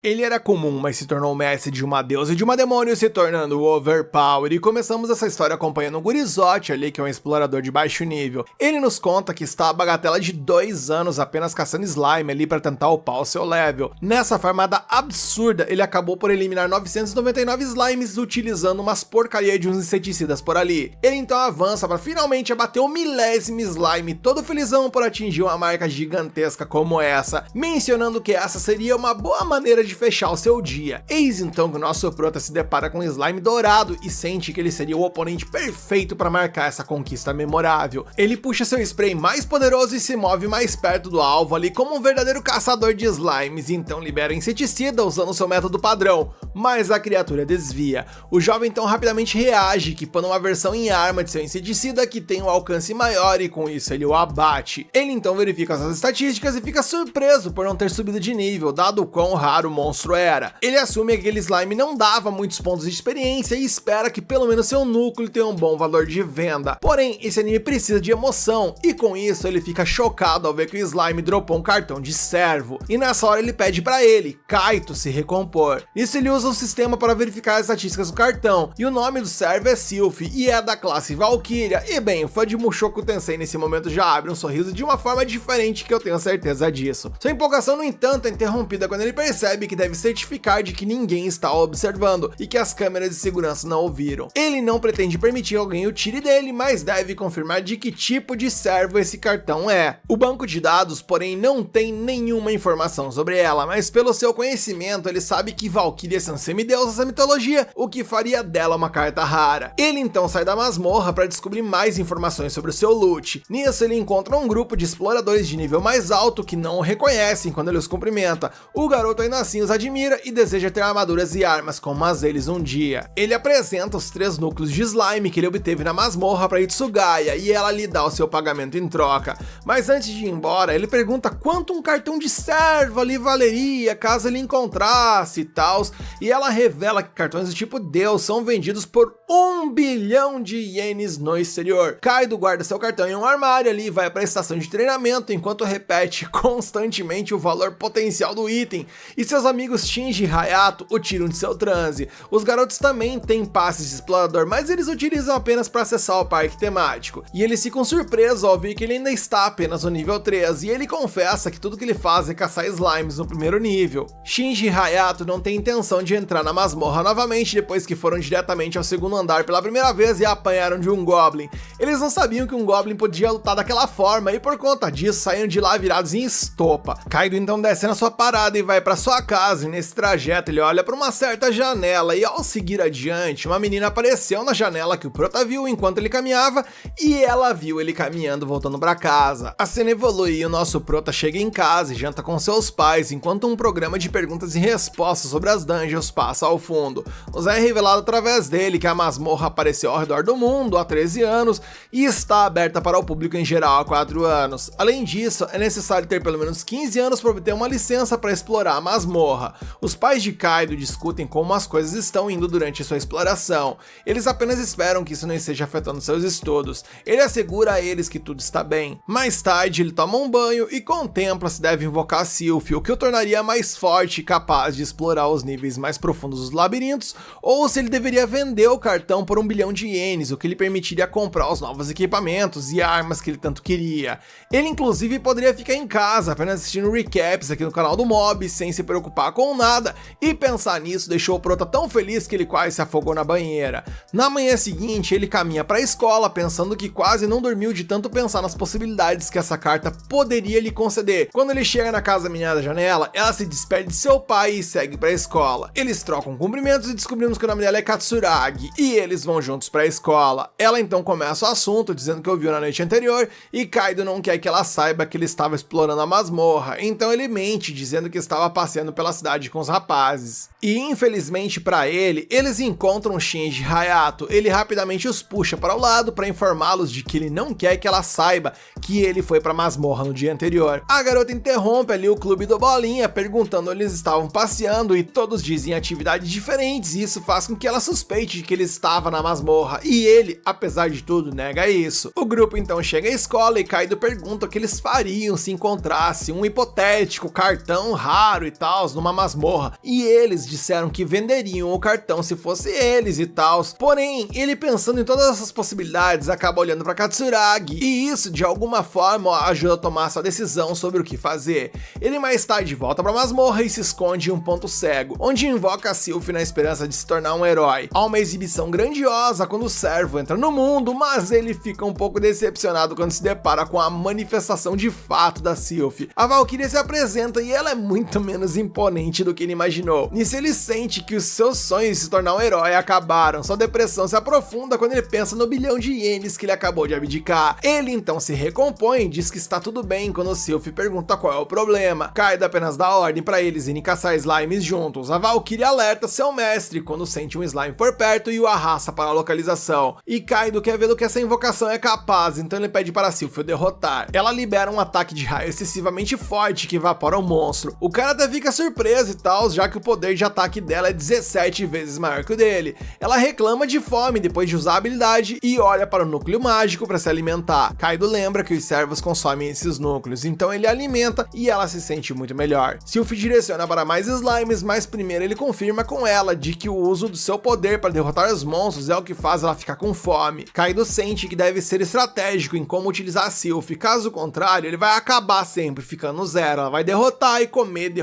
Ele era comum, mas se tornou mestre de uma deusa e de uma demônio, se tornando overpower. E começamos essa história acompanhando o Gurizote ali, que é um explorador de baixo nível. Ele nos conta que está a bagatela de 2 anos apenas caçando slime ali para tentar upar o seu level. Nessa farmada absurda, ele acabou por eliminar 999 slimes utilizando umas porcaria de uns inseticidas por ali. Ele então avança para finalmente abater o 1000º slime, todo felizão por atingir uma marca gigantesca como essa, mencionando que essa seria uma boa maneira de fechar o seu dia. Eis então que o nosso prota se depara com um slime dourado e sente que ele seria o oponente perfeito para marcar essa conquista memorável. Ele puxa seu spray mais poderoso e se move mais perto do alvo ali como um verdadeiro caçador de slimes, e então libera inseticida usando seu método padrão, mas a criatura desvia. O jovem então rapidamente reage, equipando uma versão em arma de seu inseticida que tem um alcance maior e com isso ele o abate. Ele então verifica suas estatísticas e fica surpreso por não ter subido de nível, dado o quão raro o monstro era. Ele assume que aquele slime não dava muitos pontos de experiência e espera que pelo menos seu núcleo tenha um bom valor de venda. Porém, esse anime precisa de emoção, e com isso ele fica chocado ao ver que o slime dropou um cartão de servo. E nessa hora ele pede para ele, Kaito, se recompor. Nisso ele usa o sistema para verificar as estatísticas do cartão, e o nome do servo é Sylph, e é da classe Valkyria. E bem, o fã de Mushoku Tensei nesse momento já abre um sorriso de uma forma diferente, que eu tenho certeza disso. Sua empolgação, no entanto, é interrompida quando ele percebe que deve certificar de que ninguém está observando e que as câmeras de segurança não ouviram. Ele não pretende permitir alguém o tire dele, mas deve confirmar de que tipo de servo esse cartão é. O banco de dados, porém, não tem nenhuma informação sobre ela, mas pelo seu conhecimento ele sabe que Valkyria são semideusas da mitologia, o que faria dela uma carta rara. Ele então sai da masmorra para descobrir mais informações sobre o seu loot. Nisso ele encontra um grupo de exploradores de nível mais alto que não o reconhecem quando ele os cumprimenta. O garoto ainda assim os admira e deseja ter armaduras e armas como as deles um dia. Ele apresenta os 3 núcleos de slime que ele obteve na masmorra para Itsugaya e ela lhe dá o seu pagamento em troca. Mas antes de ir embora, ele pergunta quanto um cartão de servo ali valeria caso ele encontrasse e tal, e ela revela que cartões do tipo Deus são vendidos por 1 bilhão de ienes no exterior. Kaido guarda seu cartão em um armário ali e vai para a estação de treinamento enquanto repete constantemente o valor potencial do item, e seus amigos Shinji e Hayato o tiram de seu transe. Os garotos também têm passes de explorador, mas eles utilizam apenas para acessar o parque temático, e eles ficam surpresos ao ver que ele ainda está apenas no nível 3, e ele confessa que tudo que ele faz é caçar slimes no primeiro nível. Shinji e Hayato não têm intenção de entrar na masmorra novamente depois que foram diretamente ao segundo andar pela primeira vez e apanharam de um Goblin. Eles não sabiam que um Goblin podia lutar daquela forma e por conta disso saíram de lá virados em estopa. Kaido então desce na sua parada e vai para sua casa, e nesse trajeto ele olha para uma certa janela e ao seguir adiante, uma menina apareceu na janela que o prota viu enquanto ele caminhava e ela viu ele caminhando voltando para casa. A cena evolui e o nosso prota chega em casa e janta com seus pais enquanto um programa de perguntas e respostas sobre as dungeons passa ao fundo. Nos é revelado através dele que a masmorra apareceu ao redor do mundo há 13 anos e está aberta para o público em geral há 4 anos. Além disso, é necessário ter pelo menos 15 anos para obter uma licença para explorar a masmorra. Os pais de Kaido discutem como as coisas estão indo durante sua exploração. Eles apenas esperam que isso não esteja afetando seus estudos. Ele assegura a eles que tudo está bem. Mais tarde, ele toma um banho e contempla se deve invocar Sylph, o que o tornaria mais forte e capaz de explorar os níveis mais profundos dos labirintos, ou se ele deveria vender o cartão por 1 bilhão de ienes, o que lhe permitiria comprar os novos equipamentos e armas que ele tanto queria. Ele inclusive poderia ficar em casa apenas assistindo recaps aqui no canal do Mob, sem se preocupar com nada, e pensar nisso deixou o prota tão feliz que ele quase se afogou na banheira. Na manhã seguinte, ele caminha para a escola pensando que quase não dormiu de tanto pensar nas possibilidades que essa carta poderia lhe conceder. Quando ele chega na casa da menina da janela, ela se despede de seu pai e segue para a escola. Eles trocam cumprimentos e descobrimos que o nome dela é Katsuragi, e eles vão juntos para a escola. Ela então começa o assunto dizendo que ouviu na noite anterior e Kaido não quer que ela saiba que ele estava explorando a masmorra, então ele mente dizendo que estava passeando pela cidade com os rapazes. E infelizmente para ele, eles encontram Shinji e Hayato. Ele rapidamente os puxa para o lado para informá-los de que ele não quer que ela saiba que ele foi para a masmorra no dia anterior. A garota interrompe ali o clube do Bolinha perguntando onde eles estavam passeando e todos dizem atividades diferentes, e isso faz com que ela suspeite de que ele estava na masmorra, e ele, apesar de tudo, nega isso. O grupo então chega à escola e Kaido pergunta o que eles fariam se encontrasse um hipotético cartão raro e tal, boss numa masmorra, e eles disseram que venderiam o cartão se fosse eles e tal. Porém, ele pensando em todas essas possibilidades, acaba olhando pra Katsuragi, e isso de alguma forma ajuda a tomar sua decisão sobre o que fazer. Ele mais tarde volta pra masmorra e se esconde em um ponto cego, onde invoca a Sylph na esperança de se tornar um herói. Há uma exibição grandiosa quando o servo entra no mundo, mas ele fica um pouco decepcionado quando se depara com a manifestação de fato da Sylph. A Valkyria se apresenta e ela é muito menos imponente do que ele imaginou. Nisso ele sente que os seus sonhos de se tornar um herói acabaram. Sua depressão se aprofunda quando ele pensa no bilhão de ienes que ele acabou de abdicar. Ele então se recompõe e diz que está tudo bem quando Sylph pergunta qual é o problema. Kaido apenas dá ordem para eles irem caçar slimes juntos. A Valkyria alerta seu mestre quando sente um slime por perto e o arrasta para a localização. E Kaido quer ver do que essa invocação é capaz, então ele pede para Sylph o derrotar. Ela libera um ataque de raio excessivamente forte que evapora o monstro. O cara até fica surpreso e tal, já que o poder de ataque dela é 17 vezes maior que o dele. Ela reclama de fome depois de usar a habilidade e olha para o núcleo mágico para se alimentar. Kaido lembra que os servos consomem esses núcleos, então ele alimenta e ela se sente muito melhor. Sylph direciona para mais slimes, mas primeiro ele confirma com ela de que o uso do seu poder para derrotar os monstros é o que faz ela ficar com fome. Kaido sente que deve ser estratégico em como utilizar a Sylph, caso contrário ele vai acabar sempre ficando no zero. Ela vai derrotar e comer,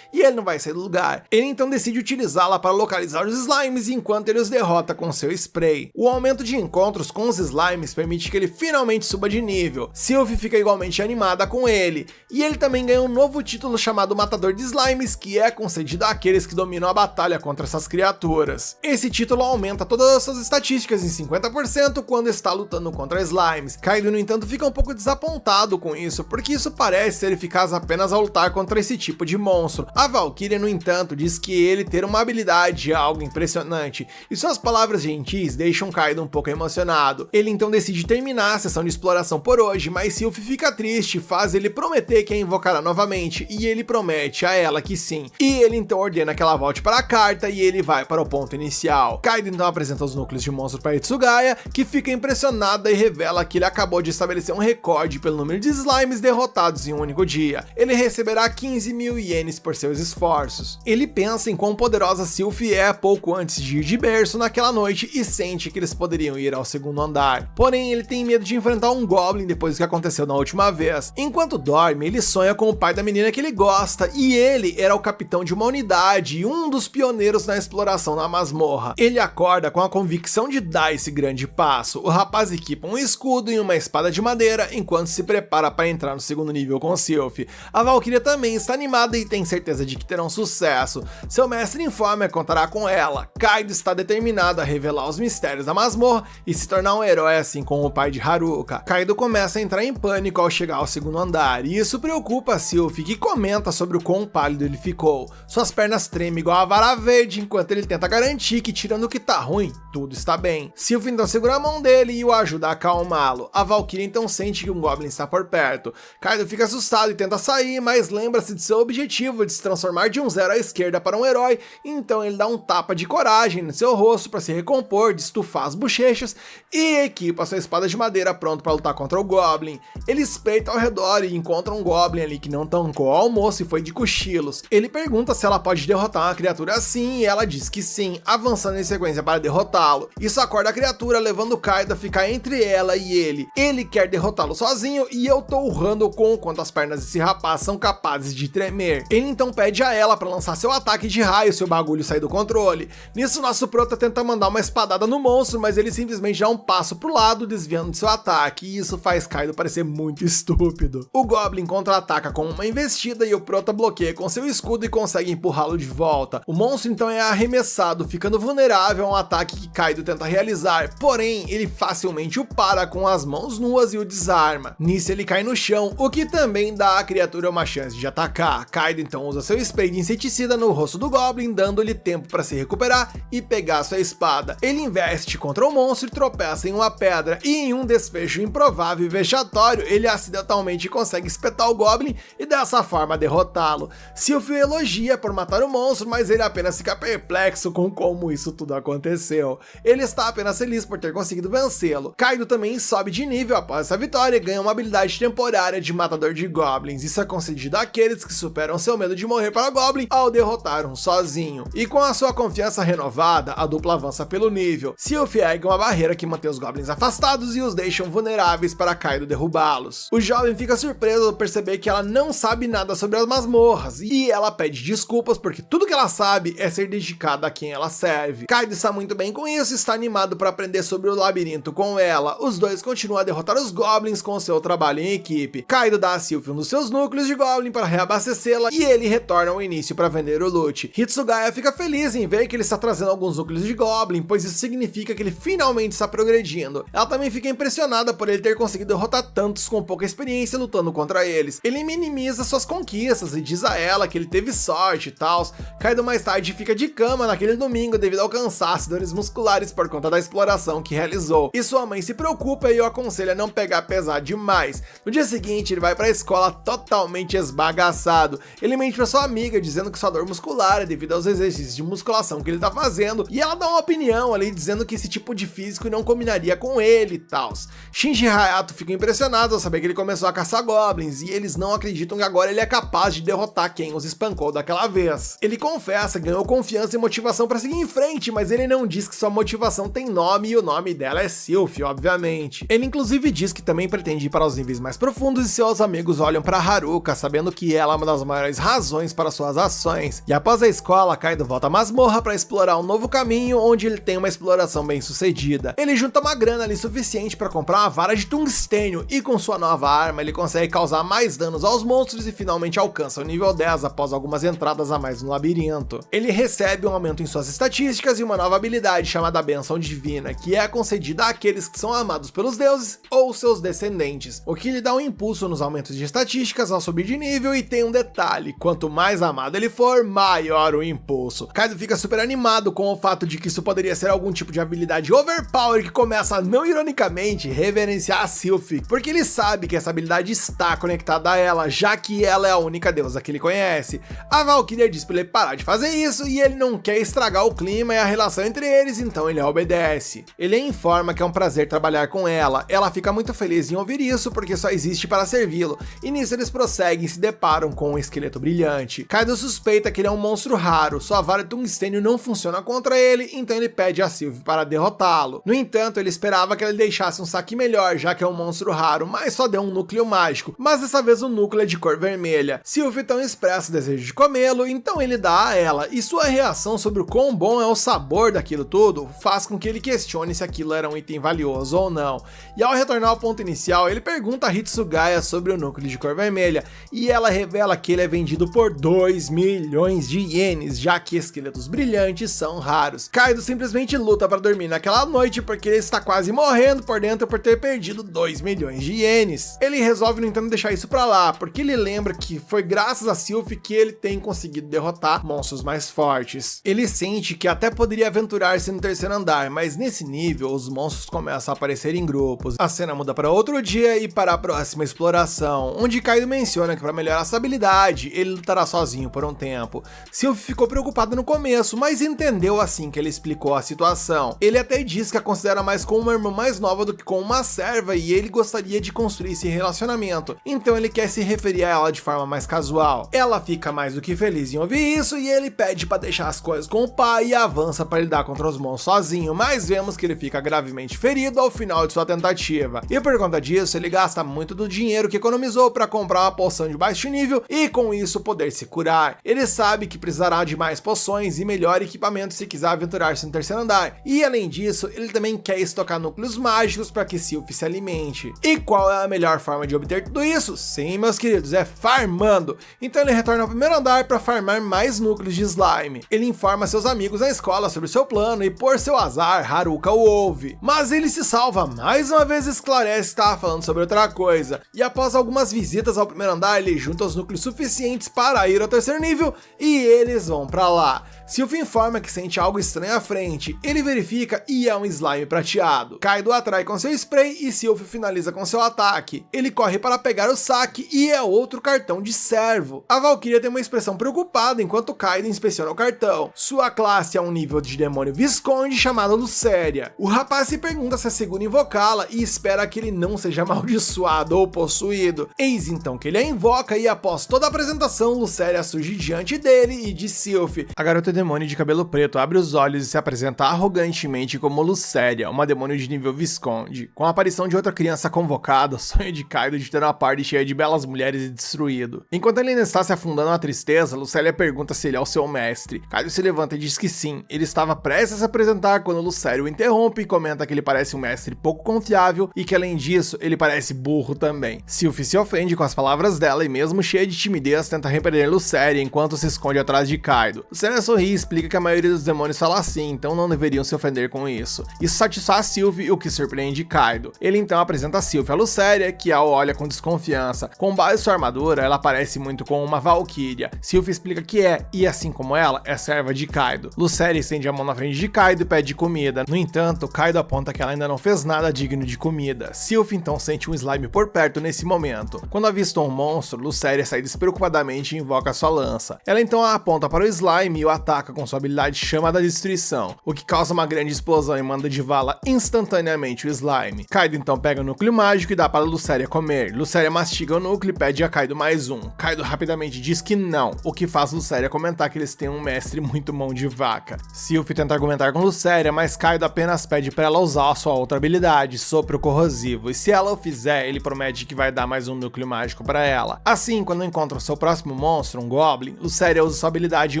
e ele não vai sair do lugar. Ele então decide utilizá-la para localizar os slimes enquanto ele os derrota com seu spray. O aumento de encontros com os slimes permite que ele finalmente suba de nível. Sylph fica igualmente animada com ele, e ele também ganha um novo título chamado Matador de Slimes, que é concedido àqueles que dominam a batalha contra essas criaturas. Esse título aumenta todas as suas estatísticas em 50% quando está lutando contra slimes. Kaido, no entanto, fica um pouco desapontado com isso, porque isso parece ser eficaz apenas ao lutar contra esse tipo de monstro. A Valkyria, no entanto, diz que ele ter uma habilidade é algo impressionante, e suas palavras gentis deixam Kaido um pouco emocionado. Ele então decide terminar a sessão de exploração por hoje, mas Sylph fica triste e faz ele prometer que a invocará novamente, e ele promete a ela que sim. E ele então ordena que ela volte para a carta e ele vai para o ponto inicial. Kaido então apresenta os núcleos de monstro para Hitsugaya, que fica impressionada e revela que ele acabou de estabelecer um recorde pelo número de slimes derrotados em um único dia. Ele receberá 15.000 ienes por seus esforços. Ele pensa em quão poderosa Sylph é pouco antes de ir de berço naquela noite e sente que eles poderiam ir ao segundo andar. Porém, ele tem medo de enfrentar um Goblin depois do que aconteceu na última vez. Enquanto dorme, ele sonha com o pai da menina que ele gosta, e ele era o capitão de uma unidade e um dos pioneiros na exploração na masmorra. Ele acorda com a convicção de dar esse grande passo. O rapaz equipa um escudo e uma espada de madeira enquanto se prepara para entrar no segundo nível com Sylph. A Valkyria também está animada e tem certeza de que terão sucesso. Seu mestre informa que contará com ela. Kaido está determinado a revelar os mistérios da masmorra e se tornar um herói assim como o pai de Haruka. Kaido começa a entrar em pânico ao chegar ao segundo andar, e isso preocupa a Sylph, que comenta sobre o quão pálido ele ficou. Suas pernas tremem igual a vara verde enquanto ele tenta garantir que, tirando o que tá ruim, tudo está bem. Sylph então segura a mão dele e o ajuda a acalmá-lo. A Valkyria então sente que um Goblin está por perto. Kaido fica assustado e tenta sair, mas lembra-se de seu objetivo de se transformar de um zero à esquerda para um herói, então ele dá um tapa de coragem no seu rosto para se recompor, de estufar as bochechas e equipa sua espada de madeira pronto para lutar contra o Goblin. Ele espreita ao redor e encontra um Goblin ali que não tancou o almoço e foi de cochilos. Ele pergunta se ela pode derrotar uma criatura assim e ela diz que sim, avançando em sequência para derrotá-lo. Isso acorda a criatura, levando Kaido a ficar entre ela e ele. Ele quer derrotá-lo sozinho e eu tô urrando com o quanto as pernas desse rapaz são capazes de tremer. Ele então pede a ela para lançar seu ataque de raio se o bagulho sair do controle. Nisso, nosso prota tenta mandar uma espadada no monstro, mas ele simplesmente dá um passo pro lado, desviando de seu ataque, e isso faz Kaido parecer muito estúpido. O Goblin contra-ataca com uma investida e o prota bloqueia com seu escudo e consegue empurrá-lo de volta. O monstro então é arremessado, ficando vulnerável a um ataque que Kaido tenta realizar, porém ele facilmente o para com as mãos nuas e o desarma. Nisso ele cai no chão, o que também dá à criatura uma chance de atacar. Kaido então usa seu spray de inseticida no rosto do Goblin, dando-lhe tempo para se recuperar e pegar sua espada. Ele investe contra o monstro e tropeça em uma pedra, e em um desfecho improvável e vexatório, ele acidentalmente consegue espetar o Goblin e dessa forma derrotá-lo. Sylph o elogia por matar o monstro, mas ele apenas fica perplexo com como isso tudo aconteceu. Ele está apenas feliz por ter conseguido vencê-lo. Kaido também sobe de nível após essa vitória e ganha uma habilidade temporária de matador de Goblins. Isso é concedido àqueles que superam seu medo de morrer para Goblin ao derrotar um sozinho. E com a sua confiança renovada, a dupla avança pelo nível. Sylph ergue uma barreira que mantém os Goblins afastados e os deixam vulneráveis para Kaido derrubá-los. O jovem fica surpreso ao perceber que ela não sabe nada sobre as masmorras, e ela pede desculpas porque tudo que ela sabe é ser dedicada a quem ela serve. Kaido está muito bem com isso e está animado para aprender sobre o labirinto com ela. Os dois continuam a derrotar os Goblins com seu trabalho em equipe. Kaido dá a Sylph um dos seus núcleos de Goblin para reabastecê-la e ele retorna ao início para vender o loot. Hitsugaya fica feliz em ver que ele está trazendo alguns núcleos de Goblin, pois isso significa que ele finalmente está progredindo. Ela também fica impressionada por ele ter conseguido derrotar tantos com pouca experiência lutando contra eles. Ele minimiza suas conquistas e diz a ela que ele teve sorte e tal. Kaido mais tarde fica de cama naquele domingo devido ao cansaço e dores musculares por conta da exploração que realizou. E sua mãe se preocupa e o aconselha a não pegar pesado demais. No dia seguinte ele vai para a escola totalmente esbagaçado. Ele mente para sua amiga dizendo que sua dor muscular é devido aos exercícios de musculação que ele tá fazendo, e ela dá uma opinião ali dizendo que esse tipo de físico não combinaria com ele e tal. Shinji e Hayato ficam impressionados ao saber que ele começou a caçar Goblins, e eles não acreditam que agora ele é capaz de derrotar quem os espancou daquela vez. Ele confessa que ganhou confiança e motivação para seguir em frente, mas ele não diz que sua motivação tem nome e o nome dela é Sylph, obviamente. Ele inclusive diz que também pretende ir para os níveis mais profundos e seus amigos olham para Haruka, sabendo que ela é uma das maiores razões para suas ações. E após a escola, Kaido volta à masmorra para explorar um novo caminho onde ele tem uma exploração bem sucedida. Ele junta uma grana ali suficiente para comprar uma vara de tungstênio e com sua nova arma ele consegue causar mais danos aos monstros e finalmente alcança o nível 10 após algumas entradas a mais no labirinto. Ele recebe um aumento em suas estatísticas e uma nova habilidade chamada Bênção Divina, que é concedida àqueles que são amados pelos deuses ou seus descendentes, o que lhe dá um impulso nos aumentos de estatísticas ao subir de nível. E tem um detalhe: quanto mais amado ele for, maior o impulso. Kaido fica super animado com o fato de que isso poderia ser algum tipo de habilidade overpower que começa a, não ironicamente, reverenciar a Sylph, porque ele sabe que essa habilidade está conectada a ela, já que ela é a única deusa que ele conhece. A Valkyria diz para ele parar de fazer isso e ele não quer estragar o clima e a relação entre eles, então ele obedece. Ele informa que é um prazer trabalhar com ela. Ela fica muito feliz em ouvir isso porque só existe para servi-lo, e nisso eles prosseguem e se deparam com um esqueleto brilhante. Kaido suspeita que ele é um monstro raro, sua vara de tungstênio não funciona contra ele, então ele pede a Sylph para derrotá-lo. No entanto, ele esperava que ele deixasse um saque melhor, já que é um monstro raro, mas só deu um núcleo mágico, mas dessa vez o núcleo é de cor vermelha. Sylph então expressa o desejo de comê-lo, então ele dá a ela, e sua reação sobre o quão bom é o sabor daquilo tudo faz com que ele questione se aquilo era um item valioso ou não. E ao retornar ao ponto inicial, ele pergunta a Hitsugaya sobre o núcleo de cor vermelha, e ela revela que ele é vendido por 2 milhões de ienes, já que esqueletos brilhantes são raros. Kaido simplesmente luta para dormir naquela noite porque ele está quase morrendo por dentro por ter perdido 2 milhões de ienes. Ele resolve, no entanto, deixar isso pra lá, porque ele lembra que foi graças a Sylph que ele tem conseguido derrotar monstros mais fortes. Ele sente que até poderia aventurar-se no terceiro andar, mas nesse nível os monstros começam a aparecer em grupos. A cena muda para outro dia e para a próxima exploração, onde Kaido menciona que para melhorar essa habilidade, ele lutará sozinho por um tempo. Sylph ficou preocupado no começo, mas entendeu assim que ele explicou a situação. Ele até diz que a considera mais como uma irmã mais nova do que como uma serva, e ele gostaria de construir esse relacionamento, então ele quer se referir a ela de forma mais casual. Ela fica mais do que feliz em ouvir isso e ele pede para deixar as coisas com o pai e avança para lidar contra os monstros sozinho, mas vemos que ele fica gravemente ferido ao final de sua tentativa, e por conta disso ele gasta muito do dinheiro que economizou para comprar uma poção de baixo nível e com isso poder se curar. Ele sabe que precisará de mais poções e melhor equipamento se quiser aventurar-se no terceiro andar, e além disso ele também quer estocar núcleos mágicos para que Sylph se alimente. E qual é a melhor forma de obter tudo isso? Sim, meus queridos, é farmando. Então ele retorna ao primeiro andar para farmar mais núcleos de slime. Ele informa seus amigos na escola sobre seu plano e por seu azar, Haruka o ouve. Mas ele se salva mais uma vez e esclarece que estava falando sobre outra coisa. E após algumas visitas ao primeiro andar, ele junta os núcleos suficientes para ir ao terceiro nível e eles vão para lá. Sylph informa que sente algo estranho à frente, ele verifica e é um slime prateado. Kaido atrai com seu spray e Sylph finaliza com seu ataque. Ele corre para pegar o saque e é outro cartão de servo. A Valkyria tem uma expressão preocupada enquanto Kaido inspeciona o cartão. Sua classe é um nível de demônio Visconde chamado Lucéria. O rapaz se pergunta se é seguro invocá-la e espera que ele não seja amaldiçoado ou possuído. Eis então que ele a invoca e após toda a apresentação situação, Lucéria surge diante dele e de Sylph. A garota demônio de cabelo preto abre os olhos e se apresenta arrogantemente como Lucéria, uma demônio de nível Visconde. Com a aparição de outra criança convocada, o sonho de Kaido de ter uma party cheia de belas mulheres é destruído. Enquanto ele ainda está se afundando na tristeza, Lucélia pergunta se ele é o seu mestre. Kaido se levanta e diz que sim. Ele estava prestes a se apresentar quando Lucéria o interrompe e comenta que ele parece um mestre pouco confiável e que além disso, ele parece burro também. Sylph se ofende com as palavras dela e mesmo cheia de timidez tenta repreender Lucéria enquanto se esconde atrás de Kaido. Lucéria sorri e explica que a maioria dos demônios fala assim, então não deveriam se ofender com isso. Isso satisfaz Sylph, o que surpreende Kaido. Ele então apresenta Sylph a Lucéria, que a olha com desconfiança. Com base em sua armadura, ela parece muito com uma valquíria. Sylph explica que é, e assim como ela, é serva de Kaido. Lucéria estende a mão na frente de Kaido e pede comida. No entanto, Kaido aponta que ela ainda não fez nada digno de comida. Sylph então sente um slime por perto nesse momento. Quando avista um monstro, Lucéria sai despreocupadamente e invoca sua lança. Ela então a aponta para o slime e o ataca com sua habilidade Chama da Destruição, o que causa uma grande explosão e manda de vala instantaneamente o slime. Kaido então pega o núcleo mágico e dá para Lucéria comer. Lucéria mastiga o núcleo e pede a Kaido mais um. Kaido rapidamente diz que não, o que faz Lucéria comentar que eles têm um mestre muito mão de vaca. Sylph tenta argumentar com Lucéria, mas Kaido apenas pede para ela usar a sua outra habilidade, Sopro Corrosivo, e se ela o fizer, ele promete que vai dar mais um núcleo mágico para ela. Assim, quando encontra o seu próximo monstro, um Goblin, Lucéria usa sua habilidade e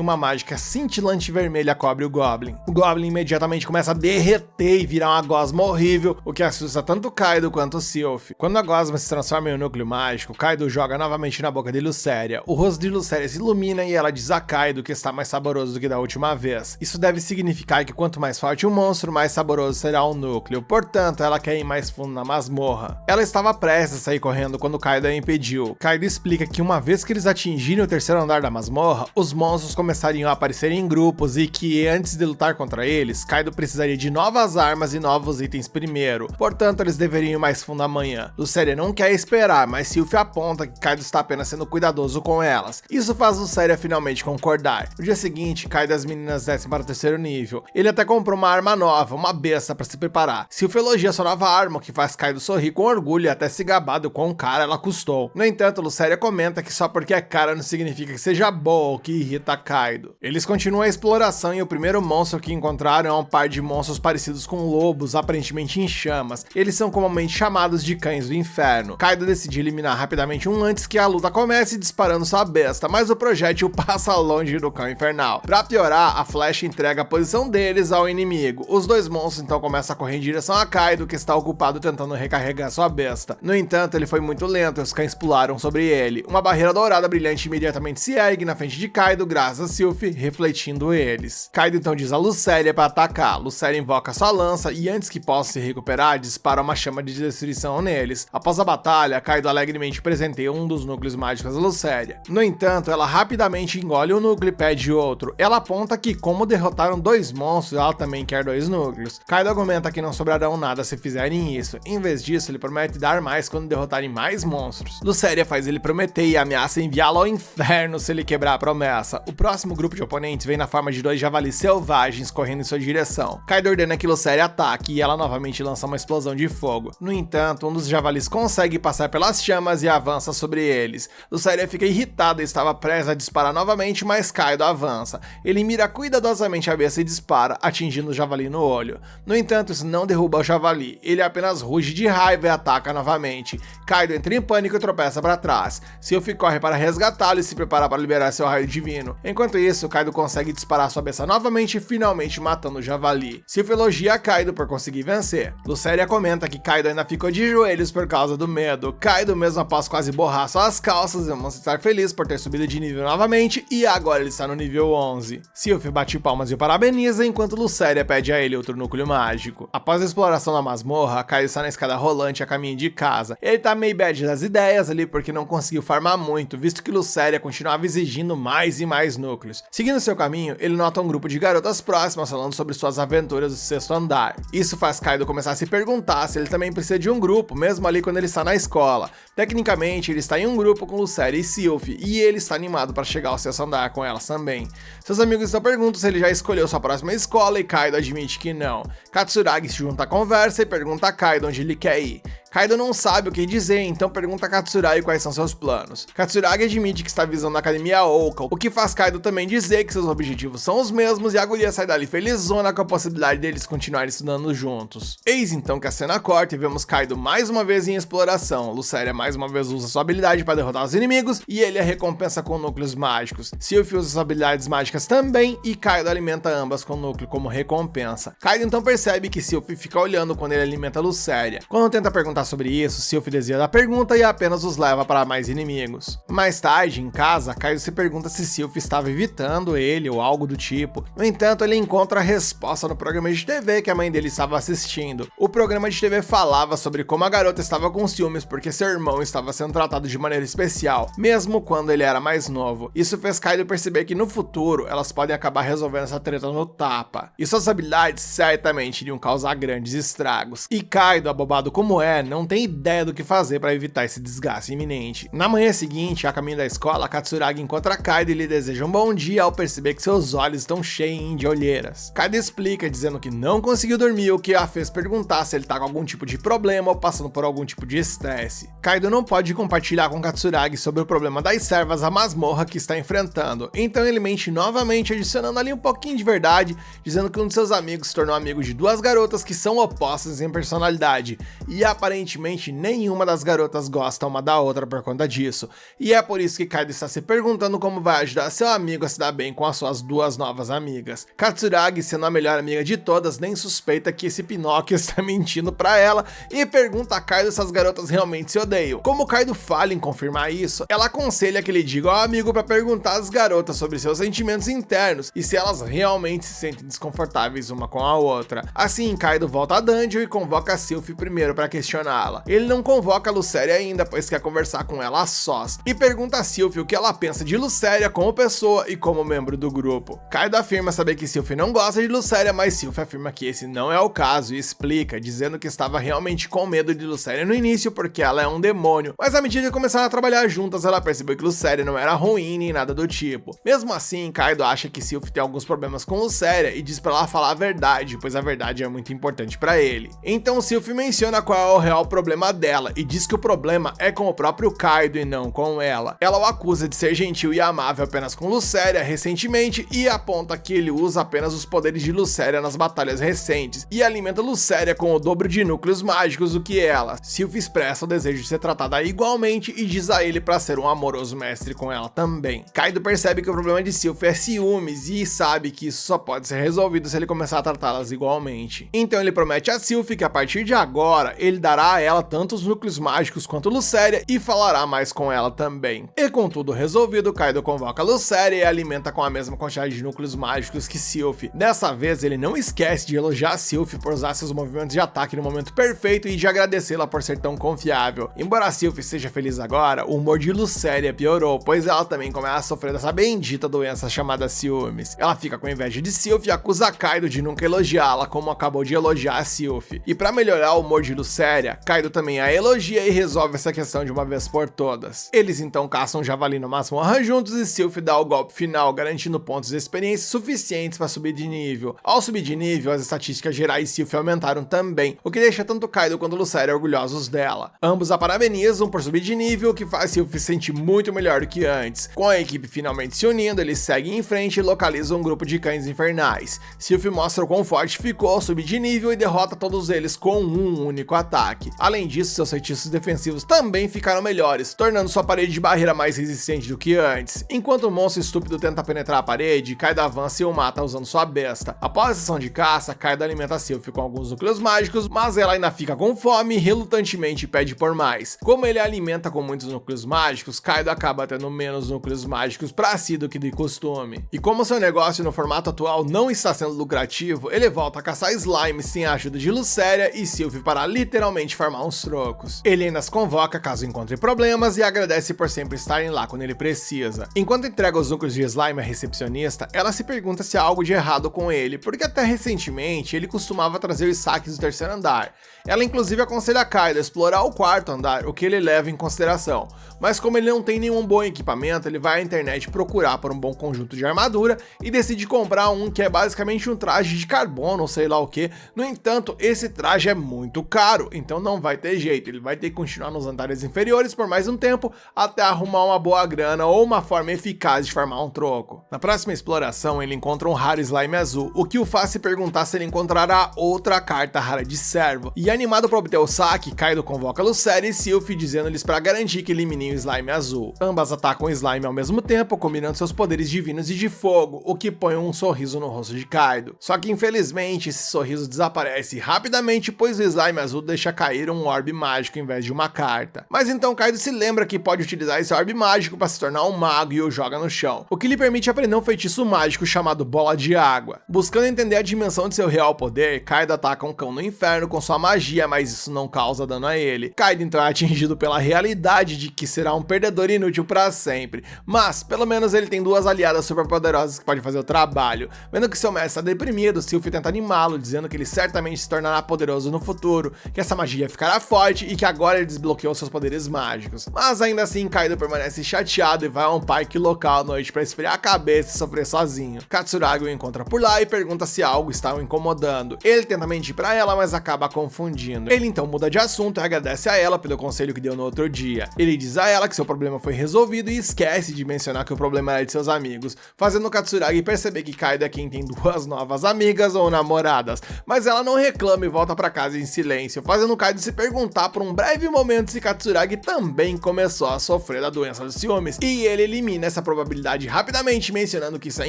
uma mágica cintilante vermelha cobre o Goblin. O Goblin imediatamente começa a derreter e virar uma gosma horrível, o que assusta tanto Kaido quanto Sylph. Quando a gosma se transforma em um núcleo mágico, Kaido joga novamente na boca de Lucéria. O rosto de Lucéria se ilumina e ela diz a Kaido que está mais saboroso do que da última vez. Isso deve significar que quanto mais forte o monstro, mais saboroso será o núcleo. Portanto, ela quer ir mais fundo na masmorra. Ela estava prestes a sair correndo quando Kaido a impediu. Kaido explica que uma vez que eles atingirem o terceiro andar da masmorra, os monstros começariam a aparecer em grupos e que, antes de lutar contra eles, Kaido precisaria de novas armas e novos itens primeiro. Portanto, eles deveriam ir mais fundo amanhã. Lucéria não quer esperar, mas Sylph aponta que Kaido está apenas sendo cuidadoso com elas. Isso faz Lucéria finalmente concordar. No dia seguinte, Kaido e as meninas descem para o terceiro nível. Ele até comprou uma arma nova, uma besta para se preparar. Sylph elogia sua nova arma, o que faz Kaido sorrir com orgulho e até se gabar do quão cara ela custou. No entanto, Lucéria comenta que só porque é cara não significa que seja boa, o que irrita Kaido. Eles continuam a exploração e o primeiro monstro que encontraram é um par de monstros parecidos com lobos, aparentemente em chamas. Eles são comumente chamados de cães do inferno. Kaido decide eliminar rapidamente um antes que a luta comece disparando sua besta, mas o projétil passa longe do cão infernal. Pra piorar, a flecha entrega a posição deles ao inimigo. Os dois monstros então começam a correr em direção a Kaido, que está ocupado tentando recarregar sua besta. No entanto, ele foi muito lento e os cães pularam sobre ele. Uma barreira dourada brilhante imediatamente se ergue na frente de Kaido, graças a Sylph, refletindo eles. Kaido então diz a Lucéria para atacar. Lucéria invoca sua lança e antes que possa se recuperar, dispara uma chama de destruição neles. Após a batalha, Kaido alegremente presenteia um dos núcleos mágicos a Lucéria. No entanto, ela rapidamente engole o núcleo e pede outro. Ela aponta que, como derrotaram dois monstros, ela também quer dois núcleos. Kaido argumenta que não sobrarão nada se fizerem isso. Em vez disso, ele promete dar mais quando derrotarem mais monstros. Lucéria faz ele prometer e ameaça enviá-lo ao inferno se ele quebrar a promessa. O próximo grupo de oponentes vem na forma de dois javalis selvagens correndo em sua direção. Kaido ordena que Lucéria ataque e ela novamente lança uma explosão de fogo. No entanto, um dos javalis consegue passar pelas chamas e avança sobre eles. Lucéria fica irritada e estava prestes a disparar novamente, mas Kaido avança. Ele mira cuidadosamente a besta e dispara, atingindo o javali no olho. No entanto, isso não derruba o javali. Ele apenas ruge de raiva e ataca novamente. Kaido entra em pânico e tropeça para trás. Sylph corre para resgatá-lo e se prepara para liberar seu raio divino. Enquanto isso, Kaido consegue disparar sua besta novamente, finalmente matando o javali. Sylph elogia Kaido por conseguir vencer. Lucéria comenta que Kaido ainda ficou de joelhos por causa do medo. Kaido, mesmo após quase borrar suas calças, demonstra estar feliz por ter subido de nível novamente e agora ele está no nível 11. Sylph bate palmas e o parabeniza, enquanto Lucéria pede a ele outro núcleo mágico. Após a exploração da masmorra, Kaido está na escada rolante a caminho de casa. Ele tá meio bad das ideias ali porque não conseguiu farmar muito, visto que Lucéria continuava exigindo mais e mais núcleos. Seguindo seu caminho, ele nota um grupo de garotas próximas falando sobre suas aventuras do sexto andar. Isso faz Kaido começar a se perguntar se ele também precisa de um grupo, mesmo ali quando ele está na escola. Tecnicamente, ele está em um grupo com Lucéria e Sylph, e ele está animado para chegar ao sexto andar com elas também. Seus amigos então perguntam se ele já escolheu sua próxima escola e Kaido admite que não. Katsuragi se junta à conversa e pergunta a Kaido onde ele quer ir. Kaido não sabe o que dizer, então pergunta a Katsuragi quais são seus planos. Katsuragi admite que está visando a Academia Oka, o que faz Kaido também dizer que seus objetivos são os mesmos e a guria sai dali felizona com a possibilidade deles continuarem estudando juntos. Eis então que a cena corta e vemos Kaido mais uma vez em exploração. Luceria mais uma vez usa sua habilidade para derrotar os inimigos e ele a recompensa com núcleos mágicos. Sylph usa suas habilidades mágicas também e Kaido alimenta ambas com núcleo como recompensa. Kaido então percebe que Sylph fica olhando quando ele alimenta Luceria. Quando tenta perguntar sobre isso, Sylph desvia da pergunta e apenas os leva para mais inimigos. Mais tarde, em casa, Kaido se pergunta se Sylph estava evitando ele ou algo do tipo. No entanto, ele encontra a resposta no programa de TV que a mãe dele estava assistindo. O programa de TV falava sobre como a garota estava com ciúmes porque seu irmão estava sendo tratado de maneira especial, mesmo quando ele era mais novo. Isso fez Kaido perceber que no futuro elas podem acabar resolvendo essa treta no tapa. E suas habilidades certamente iriam causar grandes estragos. E Kaido, abobado como é, não tem ideia do que fazer para evitar esse desgaste iminente. Na manhã seguinte, a caminho da escola, Katsuragi encontra Kaido e lhe deseja um bom dia ao perceber que seus olhos estão cheios de olheiras. Kaido explica dizendo que não conseguiu dormir, o que a fez perguntar se ele tá com algum tipo de problema ou passando por algum tipo de estresse. Kaido não pode compartilhar com Katsuragi sobre o problema das servas à masmorra que está enfrentando, então ele mente novamente, adicionando ali um pouquinho de verdade, dizendo que um de seus amigos se tornou amigo de duas garotas que são opostas em personalidade, e aparentemente nenhuma das garotas gosta uma da outra por conta disso, e é por isso que Kaido está se perguntando como vai ajudar seu amigo a se dar bem com as suas duas novas amigas. Katsuragi, sendo a melhor amiga de todas, nem suspeita que esse Pinóquio está mentindo pra ela e pergunta a Kaido se as garotas realmente se odeiam. Como Kaido falha em confirmar isso, ela aconselha que ele diga ao amigo para perguntar às garotas sobre seus sentimentos internos e se elas realmente se sentem desconfortáveis uma com a outra. Assim, Kaido volta a Dungeon e convoca a Sylph primeiro para questioná-la. Ele não convoca a Luceria ainda, pois quer conversar com ela a sós, e pergunta a Sylph o que ela pensa de Luceria como pessoa e como membro do grupo. Kaido afirma saber que Sylph não gosta de Luceria, mas Sylph afirma que esse não é o caso e explica, dizendo que estava realmente com medo de Luceria no início porque ela é um demônio, mas à medida que começaram a trabalhar juntas, ela percebeu que Luceria não era ruim nem nada do tipo. Mesmo assim, Kaido acha que Sylph tem alguns problemas com Luceria e diz pra ela falar a verdade, pois a verdade é muito importante pra ele. Então Sylph menciona qual é o real problema dela e diz que o problema é com o próprio Kaido e não com ela. Ela o acusa de ser gentil e amável apenas com Luceria recentemente e aponta que ele usa apenas os poderes de Luceria nas batalhas recentes e alimenta Luceria com o dobro de núcleos mágicos do que ela. Sylph expressa o desejo de ser tratada igualmente e diz a ele para ser um amoroso mestre com ela também. Kaido percebe que o problema de Sylph é ciúmes e sabe que isso só pode ser resolvido se ele começar a tratá-las igualmente. Então ele promete a Sylph que a partir de agora ele dará a ela tanto os núcleos mágicos quanto Luceria e falará mais com ela também. E com tudo resolvido, Kaido convoca Luceria e alimenta com a mesma quantidade de núcleos mágicos que Sylph. Dessa vez ele não esquece de elogiar a Sylph por usar seus movimentos de ataque no momento perfeito e de agradecê-la por ser tão confiável. Embora a Sylph seja feliz agora, o humor de Luceria piorou, pois ela também começa a sofrer dessa bendita doença chamada ciúmes. Ela fica com inveja de Sylph e acusa Kaido de nunca elogiá-la como acabou de elogiar a Sylph. E para melhorar o humor de Luceria, Kaido também a elogia e resolve essa questão de uma vez por todas. Eles então caçam um javali no masmorra juntos e Sylph dá o golpe final, garantindo pontos de experiência suficientes para subir de nível. Ao subir de nível, as estatísticas gerais de Sylph aumentaram também, o que deixa tanto Kaido quanto Luceria orgulhosos dela. Ambos a parabenizam por subir de nível, o que faz Sylph se sentir muito melhor do que antes. Com a equipe finalmente se unindo, eles seguem em frente e localizam um grupo de cães infernais. Sylph mostra o quão forte ficou ao subir de nível e derrota todos eles com um único ataque. Além disso, seus feitiços defensivos também ficaram melhores, tornando sua parede de barreira mais resistente do que antes. Enquanto o monstro estúpido tenta penetrar a parede, Kaido avança e o mata usando sua besta. Após a sessão de caça, Kaido alimenta Sylph com alguns núcleos mágicos, mas ela ainda fica com fome e relutantemente pede por mais. Como ele a alimenta com muitos núcleos mágicos, Kaido acaba tendo menos núcleos mágicos pra si do que de costume. E como seu negócio no formato atual não está sendo lucrativo, ele volta a caçar slime sem a ajuda de Luceria e Sylph para literalmente farmar uns trocos. Ele ainda as convoca caso encontre problemas e agradece por sempre estarem lá quando ele precisa. Enquanto entrega os núcleos de slime à recepcionista, ela se pergunta se há algo de errado com ele, porque até recentemente ele costumava trazer os saques do terceiro andar. Ela inclusive aconselha Kaido a explorar o quarto andar, o que ele leva em consideração. Mas como ele não tem nenhum bom equipamento, ele vai à internet procurar por um bom conjunto de armadura e decide comprar um que é basicamente um traje de carbono ou sei lá o que. No entanto, esse traje é muito caro, então então não vai ter jeito, ele vai ter que continuar nos andares inferiores por mais um tempo até arrumar uma boa grana ou uma forma eficaz de farmar um troco. Na próxima exploração ele encontra um raro slime azul, o que o faz se perguntar se ele encontrará outra carta rara de servo, e animado para obter o saque, Kaido convoca Lucere e Sylph dizendo-lhes para garantir que eliminem o slime azul. Ambas atacam o slime ao mesmo tempo, combinando seus poderes divinos e de fogo, o que põe um sorriso no rosto de Kaido. Só que infelizmente esse sorriso desaparece rapidamente, pois o slime azul deixa cair um orbe mágico em vez de uma carta. Mas então Kaido se lembra que pode utilizar esse orbe mágico para se tornar um mago e o joga no chão, o que lhe permite aprender um feitiço mágico chamado Bola de Água. Buscando entender a dimensão de seu real poder, Kaido ataca um cão no inferno com sua magia, mas isso não causa dano a ele. Kaido então é atingido pela realidade de que será um perdedor inútil para sempre, mas pelo menos ele tem duas aliadas super poderosas que podem fazer o trabalho. Vendo que seu mestre está deprimido, Sylph tenta animá-lo, dizendo que ele certamente se tornará poderoso no futuro, que essa magia ficará forte e que agora ele desbloqueou seus poderes mágicos. Mas ainda assim Kaido permanece chateado e vai a um parque local à noite para esfriar a cabeça e sofrer sozinho. Katsuragi o encontra por lá e pergunta se algo está o incomodando. Ele tenta mentir para ela, mas acaba confundindo. Ele então muda de assunto e agradece a ela pelo conselho que deu no outro dia. Ele diz a ela que seu problema foi resolvido e esquece de mencionar que o problema era de seus amigos, fazendo Katsuragi perceber que Kaido é quem tem duas novas amigas ou namoradas, mas ela não reclama e volta para casa em silêncio, fazendo Kaido se perguntar por um breve momento se Katsuragi também começou a sofrer da doença dos ciúmes, e ele elimina essa probabilidade rapidamente, mencionando que isso é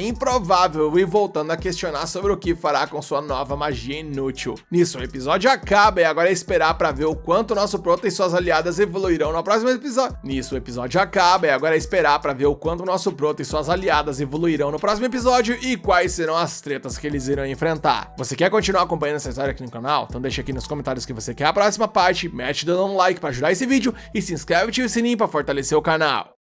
improvável e voltando a questionar sobre o que fará com sua nova magia inútil. Nisso o episódio acaba e agora é esperar para ver o quanto nosso Prota e suas aliadas evoluirão no próximo episódio. Nisso o episódio acaba e agora é esperar para ver o quanto nosso Prota e suas aliadas evoluirão no próximo episódio e quais serão as tretas que eles irão enfrentar. Você quer continuar acompanhando essa história aqui no canal? Então deixa aqui nos comentários que você quer a próxima parte, mete o dedo no like para ajudar esse vídeo e se inscreve e ativa o sininho para fortalecer o canal.